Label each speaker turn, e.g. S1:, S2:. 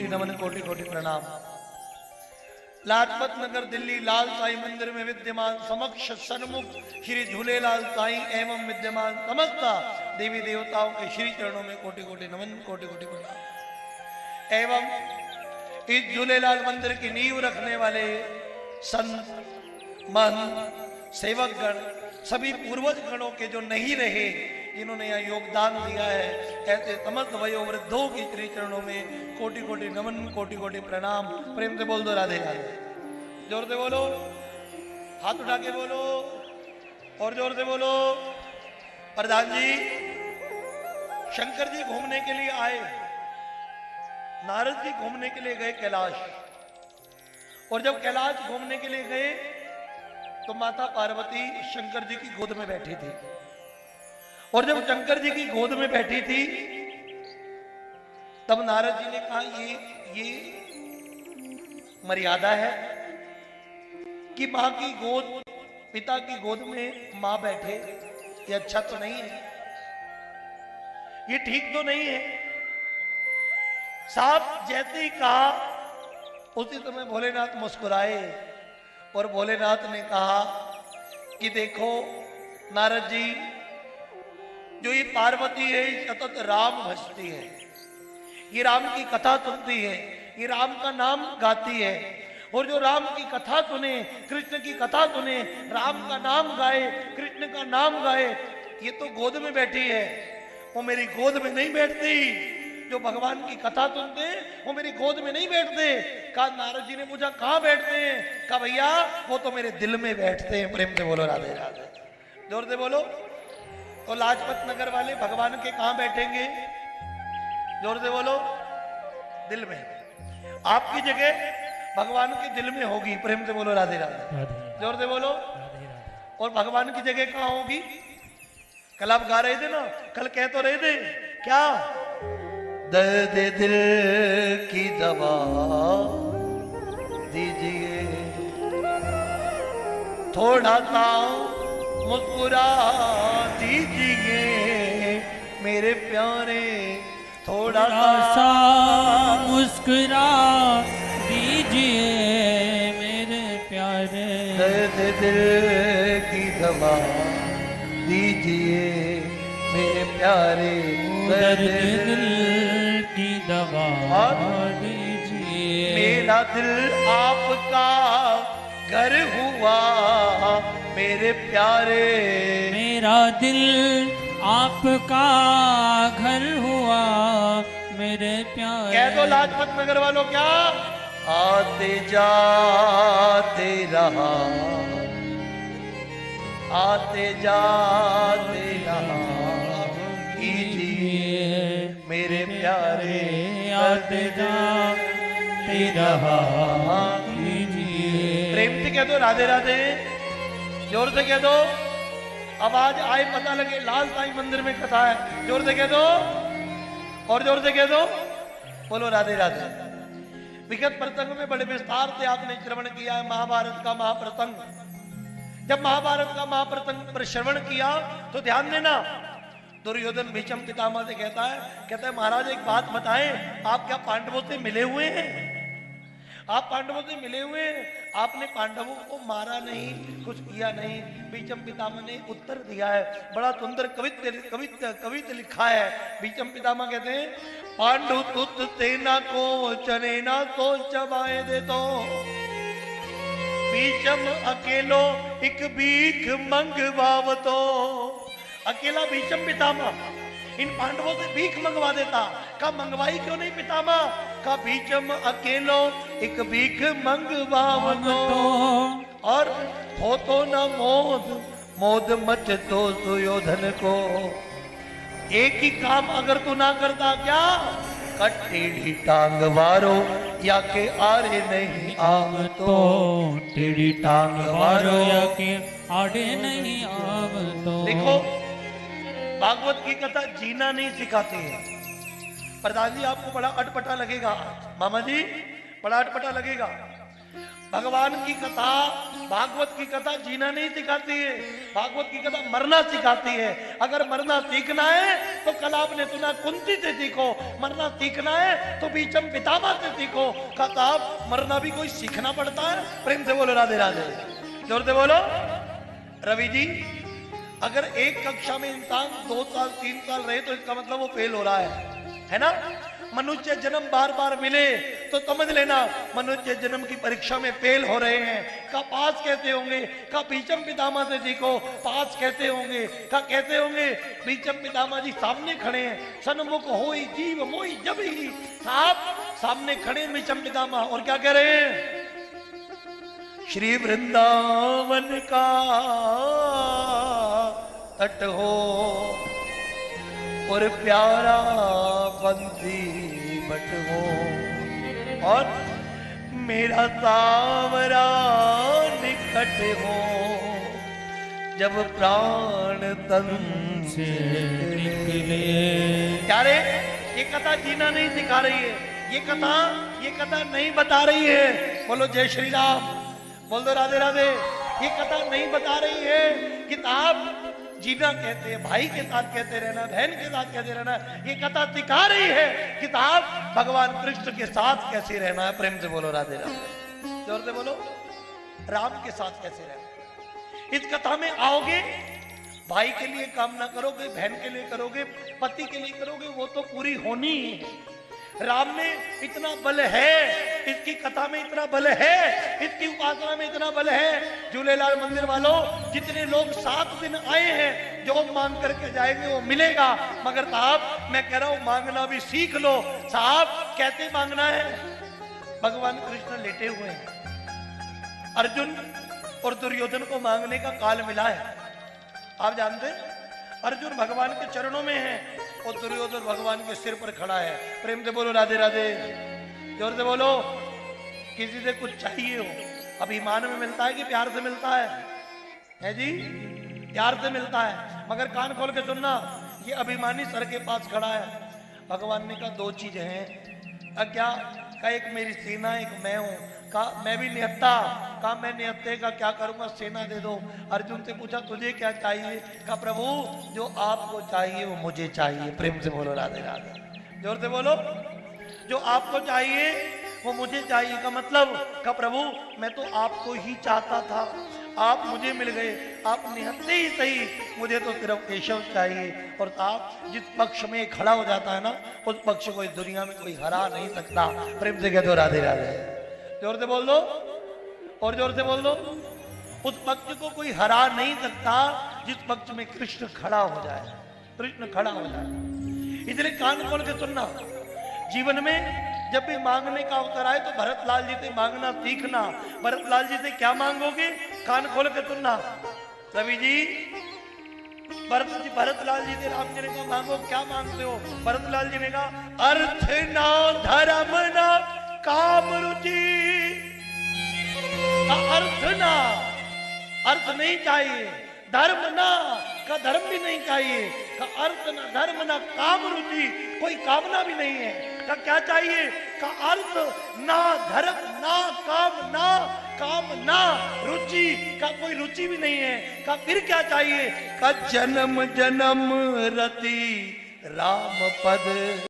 S1: कोटि नमन, कोटि कोटि प्रणाम। लाजपत नगर दिल्ली लाल साई मंदिर में विद्यमान समक्ष सन्मुख श्री झूलेलाल साई एवं विद्यमान समस्त देवी देवताओं के श्री चरणों में कोटि कोटि नमन, कोटि कोटि प्रणाम। एवं इस झूलेलाल मंदिर की नींव रखने वाले संत महंत सेवकगण सभी पूर्वज गणों के जो नहीं रहे, जिन्होंने यहाँ योगदान दिया है, ऐसे समस्त वयोवृद्धों की श्री चरणों में कोटि कोटि नमन, कोटि कोटि प्रणाम। प्रेम से बोल दो राधे राधे, जोर से बोलो, हाथ उठा के बोलो और जोर से बोलो। प्रधान जी शंकर जी घूमने के लिए आए, नारद जी घूमने के लिए गए कैलाश, और जब कैलाश घूमने के लिए गए तो माता पार्वती शंकर जी की गोद में बैठी थी, और जब शंकर जी की गोद में बैठी थी तब नारद जी ने कहा ये मर्यादा है कि मां की गोद, पिता की गोद में मां बैठे, ये अच्छा तो नहीं है, ये ठीक तो नहीं है। साहब जैसे ही कहा उसी समय भोलेनाथ मुस्कुराए और भोलेनाथ ने कहा कि देखो नारद जी, जो ये पार्वती है सतत राम भजती है, ये राम की कथा सुनती है, ये राम का नाम गाती है, और जो राम की कथा सुने, कृष्ण की कथा सुने, राम का नाम गाए, कृष्ण का नाम गाए, ये तो गोद में बैठी है, वो मेरी गोद में नहीं बैठती। जो भगवान की कथा सुनते वो मेरी गोद में नहीं बैठते। कहा नारद जी ने पूछा कहाँ बैठते हैं? कहा भैया वो तो मेरे दिल में बैठते हैं। प्रेम से बोलो राधे राधे, जोर से बोलो। तो लाजपत नगर वाले भगवान के कहाँ बैठेंगे? जोर से बोलो, दिल में। आपकी जगह भगवान के दिल में होगी। प्रेम से बोलो राधे राधे, जोर से बोलो। और भगवान की जगह कहाँ होगी? कल आप गा रहे थे ना, कल कह तो रहे थे क्या? दर्द दिल की दवा दीजिए, थोड़ा सा मुस्कुरा दीजिए मेरे प्यारे, थोड़ा सा
S2: मुस्कुरा दीजिए मेरे प्यारे।
S1: दर्द दिल की दवा दीजिए मेरे प्यारे,
S2: दर्द दिल की दवा दीजिए।
S1: मेरा दिल आपका घर हुआ मेरे प्यारे,
S2: मेरा दिल आपका घर हुआ मेरे प्यारे।
S1: कह दो लाजपत नगर वालों, क्या आते जाते रहा, आते जाते रहा कीजिए मेरे प्यारे,
S2: आते जाते रहा कीजिए।
S1: प्रेम से कह दो राधे राधे, जोर से कह दो। आवाज आए पता लगे लाल साईं मंदिर में कथा है। जोर से कह दो और जोर से कह दो, बोलो राधे राधे। विगत प्रसंग में बड़े विस्तार से आपने श्रवण किया है महाभारत का महाप्रसंग। जब महाभारत का महाप्रसंग पर श्रवण किया तो ध्यान देना, दुर्योधन भीष्म पितामह से कहता है महाराज एक बात बताएं, आप क्या पांडवों से मिले हुए हैं? आप पांडवों से मिले हुए हैं, आपने पांडवों को मारा नहीं, कुछ किया नहीं। भीष्म पितामह ने उत्तर दिया है, बड़ा सुंदर कवित्त लिखा है। भीष्म पितामह कहते हैं, पांडु तुत सेना को चने ना तो चबाए दे तो, भीष्म अकेलो एक भीख मंगवावतो। अकेला भीष्म पितामह इन पांडवों से भीख मंगवा देता। का मंगवाई क्यों नहीं पितामह? का भीष्म अकेलो एक भीख मंगवावतो, और हो तो न मोद मोद मच तो सुयोधन को। एक ही काम अगर तू ना करता, क्या टेढ़ी टांग वारो या के आरे नहीं आव तो,
S2: टेढ़ी टांग वारो या के आड़े नहीं आव तो।
S1: देखो भागवत की कथा जीना नहीं सिखाती है। प्रधान जी आपको बड़ा अटपटा लगेगा, मामा जी बड़ा अटपटा लगेगा। भगवान की कथा, भागवत की कथा जीना नहीं सिखाती है, भागवत की कथा मरना सिखाती है। अगर मरना सीखना है तो कल आपने सुना कुंती से सीखो, मरना सीखना है तो बीचम पितामह से सीखो। कहा आप मरना भी कोई सीखना पड़ता है। प्रेम से बोलो राधे राधे, जोर से बोलो। रवि जी, अगर एक कक्षा में इंसान 2 साल 3 साल रहे तो इसका मतलब वो फेल हो रहा है ना। मनुष्य जन्म बार बार मिले तो समझ लेना मनुष्य जन्म की परीक्षा में फेल हो रहे हैं। का पास कैसे होंगे? का बीचम पितामह से सीखो पास कैसे होंगे। का कैसे होंगे? बीचम पितामह जी सामने खड़े हैं, सन्मुख होई जीव मोई जब ही। साहब सामने खड़े बीचम पितामह और क्या कह रहे हैं? श्री वृंदावन का तट हो और प्यारा बंसी बट हो, और मेरा सावरा निकट हो, जब प्राण तन
S2: से निकले।
S1: क्या रे, ये कथा जीना नहीं सिखा रही है, ये कथा नहीं बता रही है। बोलो जय श्री राम, बोल दो राधे राधे। ये कथा नहीं बता रही है किताब जीना कहते हैं, भाई के साथ कहते रहना, बहन के साथ कहते रहना। ये कथा सिखा रही है किताब भगवान कृष्ण के साथ कैसे रहना है। प्रेम से बोलो राधे राधे, जोर से बोलो। राम के साथ कैसे रहना। इस कथा में आओगे, भाई के लिए काम ना करोगे, बहन के लिए करोगे, पति के लिए करोगे, वो तो पूरी होनी ही है। राम में इतना बल है, इसकी कथा में इतना बल है, इसकी उपासना में इतना बल है। झूलेलाल मंदिर वालों, जितने लोग 7 दिन आए हैं, जो मांग करके जाएंगे वो मिलेगा। मगर साहब मैं कह रहा हूं मांगना भी सीख लो। साहब कैसे मांगना है? भगवान कृष्ण लेटे हुए हैं, अर्जुन और दुर्योधन को मांगने का काल मिला है। आप जानते हैं अर्जुन भगवान के चरणों में है और दुर्योधन भगवान के सिर पर खड़ा है। प्रेम से बोलो राधे राधे, जोर से बोलो। किसी से कुछ चाहिए हो, अभिमान में मिलता है कि प्यार से मिलता है जी? प्यार से मिलता है। मगर कान खोल के सुनना, ये अभिमानी सर के पास खड़ा है। भगवान ने कहा 2 चीजें हैं। क्या? का एक मेरी सेना, एक मैं हूं। कहा मैं भी निहत्ता। कहा मैं निहत्ते का क्या करूंगा, सेना दे दो। अर्जुन से पूछा तुझे क्या चाहिए? कहा प्रभु जो आपको चाहिए वो मुझे चाहिए। प्रेम से बोलो राधे राधे, जोर से बोलो। जो आपको चाहिए वो मुझे चाहिए का मतलब, का प्रभु मैं तो आपको ही चाहता था, आप मुझे मिल गए, आप निहत्ते ही सही, मुझे तो सिर्फ केशव चाहिए। और आप जिस पक्ष में खड़ा हो जाता है ना, उस पक्ष को इस दुनिया में कोई हरा नहीं सकता। प्रेम से कह दो राधे राधे, जोर से बोल दो और जोर से बोल दो। उस पक्ष को कोई हरा नहीं सकता जिस पक्ष में कृष्ण खड़ा हो जाए, कृष्ण खड़ा हो जाए। इसलिए कान खोल के सुनना, जीवन में जब भी मांगने का अवसर आए तो भरतलाल जी से मांगना सीखना। भरतलाल जी से क्या मांगोगे? कान खोल के सुनना। रवि जी, भरतलाल जी से राम जी ने कहा मांगो, क्या मांगते हो? भरतलाल जी ने कहा अर्थ ना धर्म ना काम रुचि। अर्थ ना, अर्थ नहीं चाहिए, धर्म ना का धर्म भी नहीं चाहिए, का अर्थ ना धर्म ना काम रुचि, कोई कामना भी नहीं है। का क्या चाहिए? का अर्थ ना धर्म ना काम ना रुचि, का कोई रुचि भी नहीं है। का फिर क्या चाहिए? का जन्म जन्म रति राम पद।